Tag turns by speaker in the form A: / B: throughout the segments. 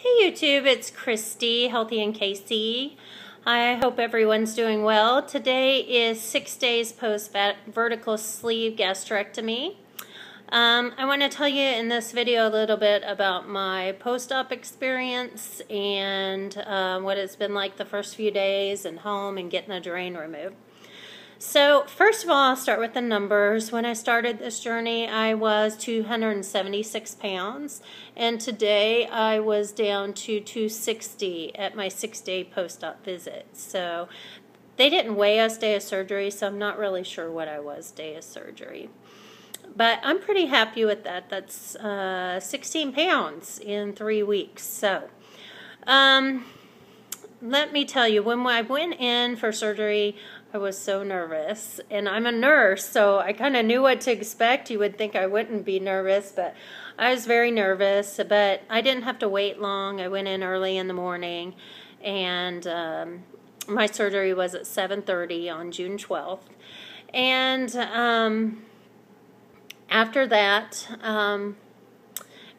A: Hey YouTube, it's Christy, Healthy and Casey. I hope everyone's doing well. Today is 6 days post vertical sleeve gastrectomy. I want to tell you in this video a little bit about my post-op experience and what it's been like the first few days and home and getting the drain removed. So first of all, I'll start with the numbers. When I started this journey, I was 276 pounds, and today I was down to 260 at my 6-day post-op visit. So they didn't weigh us day of surgery, so I'm not really sure what I was day of surgery. But I'm pretty happy with that. That's 16 pounds in 3 weeks. So let me tell you, when I went in for surgery, I was so nervous, and I'm a nurse, so I kind of knew what to expect. You would think I wouldn't be nervous, but I was very nervous, but I didn't have to wait long. I went in early in the morning, and my surgery was at 7:30 on June 12th, and after that,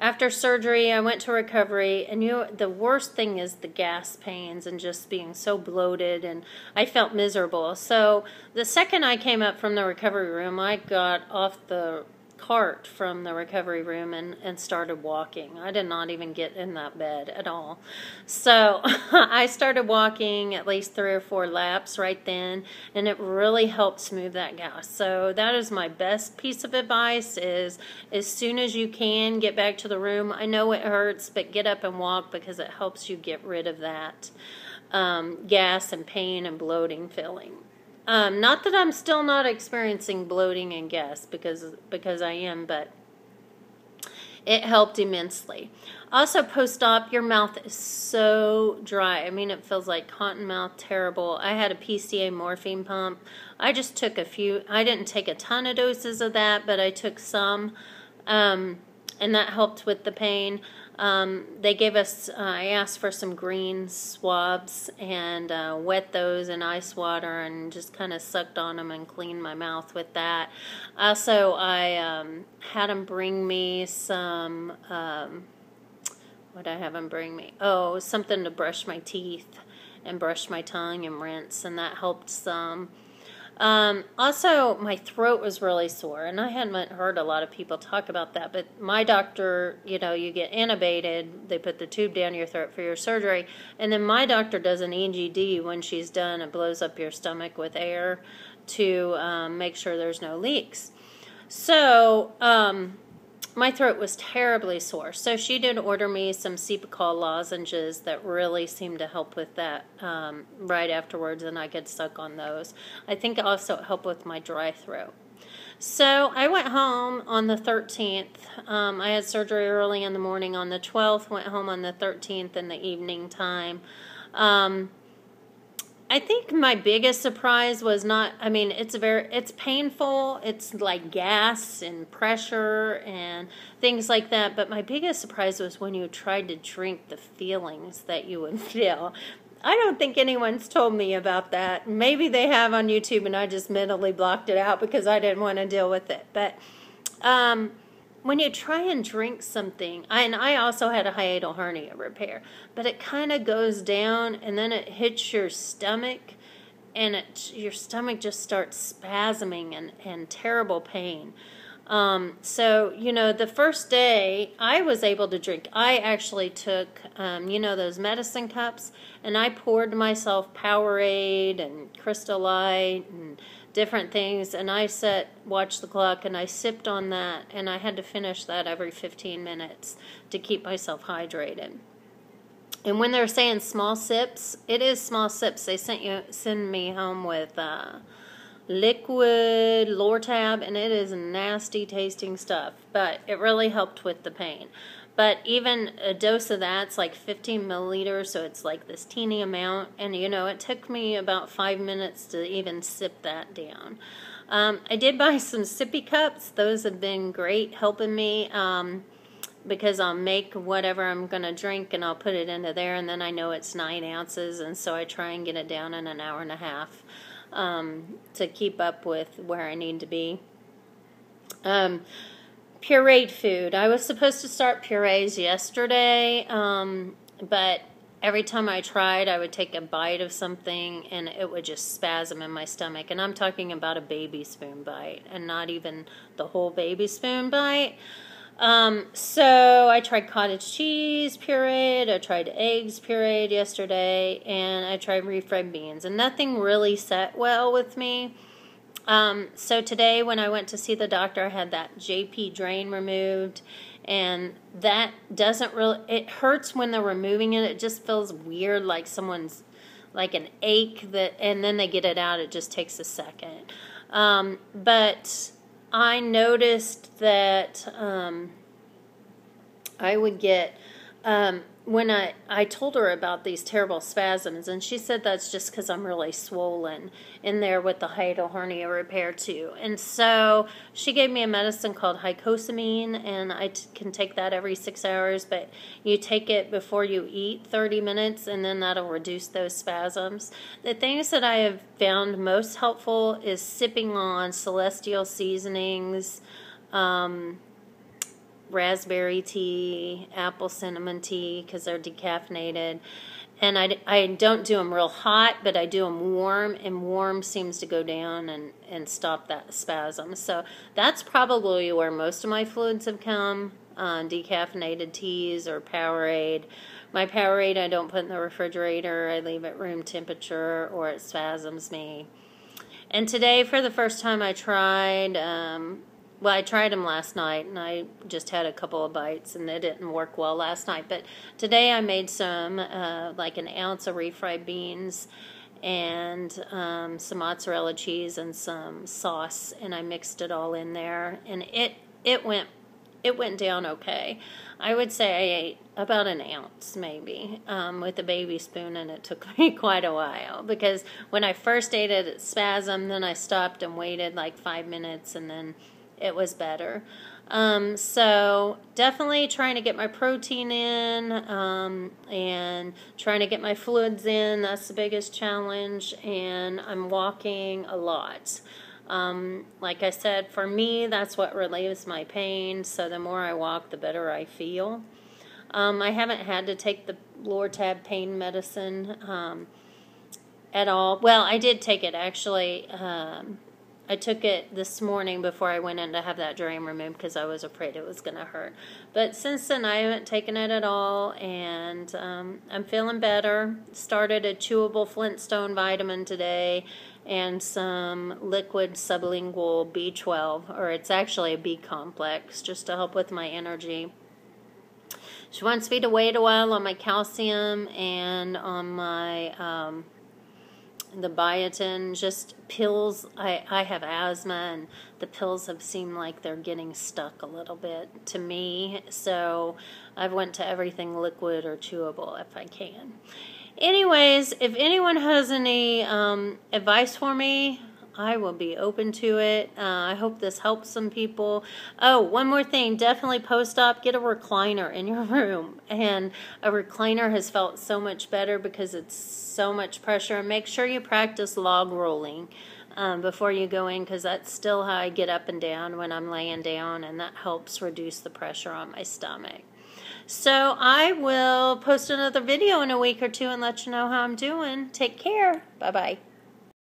A: after surgery, I went to recovery, and the worst thing is the gas pains and just being so bloated, and I felt miserable. So the second I came up from the recovery room, I got off the cart from the recovery room and started walking. I did not even get in that bed at all. So I started walking at least 3 or 4 laps right then, and it really helped smooth that gas. So that is my best piece of advice, is as soon as you can, get back to the room. I know it hurts, but get up and walk, because it helps you get rid of that gas and pain and bloating feeling. Not that I'm still not experiencing bloating and gas, because I am, but it helped immensely. Also, post-op, your mouth is so dry. I mean, it feels like cotton mouth, terrible. I had a PCA morphine pump. I just took a few. I didn't take a ton of doses of that, but I took some, and that helped with the pain. They gave us, I asked for some green swabs, and wet those in ice water and just kind of sucked on them and cleaned my mouth with that. Also, I had them bring me some, what did I have them bring me? Oh, something to brush my teeth and brush my tongue and rinse, and that helped some. Also, my throat was really sore, and I hadn't heard a lot of people talk about that, but my doctor, you know, you get intubated, they put the tube down your throat for your surgery, and then my doctor does an EGD when she's done. It blows up your stomach with air to make sure there's no leaks. So, my throat was terribly sore, so she did order me some Cepacol lozenges that really seemed to help with that right afterwards, and I could suck on those. I think it also helped with my dry throat. So I went home on the 13th. I had surgery early in the morning on the 12th, went home on the 13th in the evening time. I think my biggest surprise was not, I mean, it's painful, it's like gas and pressure and things like that, but my biggest surprise was when you tried to drink, the feelings that you would feel. I don't think anyone's told me about that. Maybe they have on YouTube, and I just mentally blocked it out because I didn't want to deal with it. But when you try and drink something, and I also had a hiatal hernia repair, but it kind of goes down, and then it hits your stomach, and your stomach just starts spasming and terrible pain. So, you know, the first day I was able to drink. I actually took, you know, those medicine cups, and I poured myself Powerade and Crystal Light and different things, and I watched the clock, and I sipped on that, and I had to finish that every 15 minutes to keep myself hydrated. And when they're saying small sips, it is small sips. They send me home with liquid Lortab, and it is nasty tasting stuff, but it really helped with the pain. But even a dose of that's like 15 milliliters, so it's like this teeny amount, and you know, it took me about 5 minutes to even sip that down. I did buy some sippy cups. Those have been great helping me, because I'll make whatever I'm going to drink, and I'll put it into there, and then I know it's 9 ounces, and so I try and get it down in an hour and a half to keep up with where I need to be. Pureed food. I was supposed to start purees yesterday, but every time I tried, I would take a bite of something and it would just spasm in my stomach. And I'm talking about a baby spoon bite and not even the whole baby spoon bite. So I tried cottage cheese pureed, I tried eggs pureed yesterday, and I tried refried beans, and nothing really sat well with me. So today when I went to see the doctor, I had that JP drain removed, and that doesn't really, it hurts when they're removing it. It just feels weird, like someone's, like an ache, that, and then they get it out. It just takes a second. But I noticed that I would get, when I told her about these terrible spasms, and she said that's just because I'm really swollen in there with the hiatal hernia repair too. And so she gave me a medicine called hycosamine, and I can take that every 6 hours, but you take it before you eat 30 minutes, and then that'll reduce those spasms. The things that I have found most helpful is sipping on celestial seasonings, raspberry tea, apple cinnamon tea, because they're decaffeinated. And I don't do them real hot, but I do them warm, and warm seems to go down and stop that spasm. So that's probably where most of my fluids have come, decaffeinated teas or Powerade. My Powerade I don't put in the refrigerator. I leave it room temperature or it spasms me. And today, for the first time, I tried, well, I tried them last night, and I just had a couple of bites, and they didn't work well last night. But today I made some, like an ounce of refried beans and some mozzarella cheese and some sauce, and I mixed it all in there, and it went down okay. I would say I ate about an ounce maybe with a baby spoon, and it took me quite a while because when I first ate it, it spasmed, then I stopped and waited like 5 minutes, and then it was better. So definitely trying to get my protein in and trying to get my fluids in. That's the biggest challenge, and I'm walking a lot. Like I said, for me, that's what relieves my pain, so the more I walk, the better I feel. I haven't had to take the Lortab pain medicine at all. Well, I did take it, actually. I took it this morning before I went in to have that drain removed because I was afraid it was going to hurt. But since then, I haven't taken it at all, and I'm feeling better. Started a chewable Flintstone vitamin today and some liquid sublingual B12, or it's actually a B complex, just to help with my energy. She wants me to wait a while on my calcium and on my the biotin, just pills. I have asthma, and the pills have seemed like they're getting stuck a little bit to me, so I've went to everything liquid or chewable if I can. Anyways, if anyone has any advice for me, I will be open to it. I hope this helps some people. Oh, one more thing. Definitely post-op. Get a recliner in your room. And a recliner has felt so much better because it's so much pressure. And make sure you practice log rolling before you go in, because that's still how I get up and down when I'm laying down, and that helps reduce the pressure on my stomach. So I will post another video in a week or two and let you know how I'm doing. Take care. Bye-bye.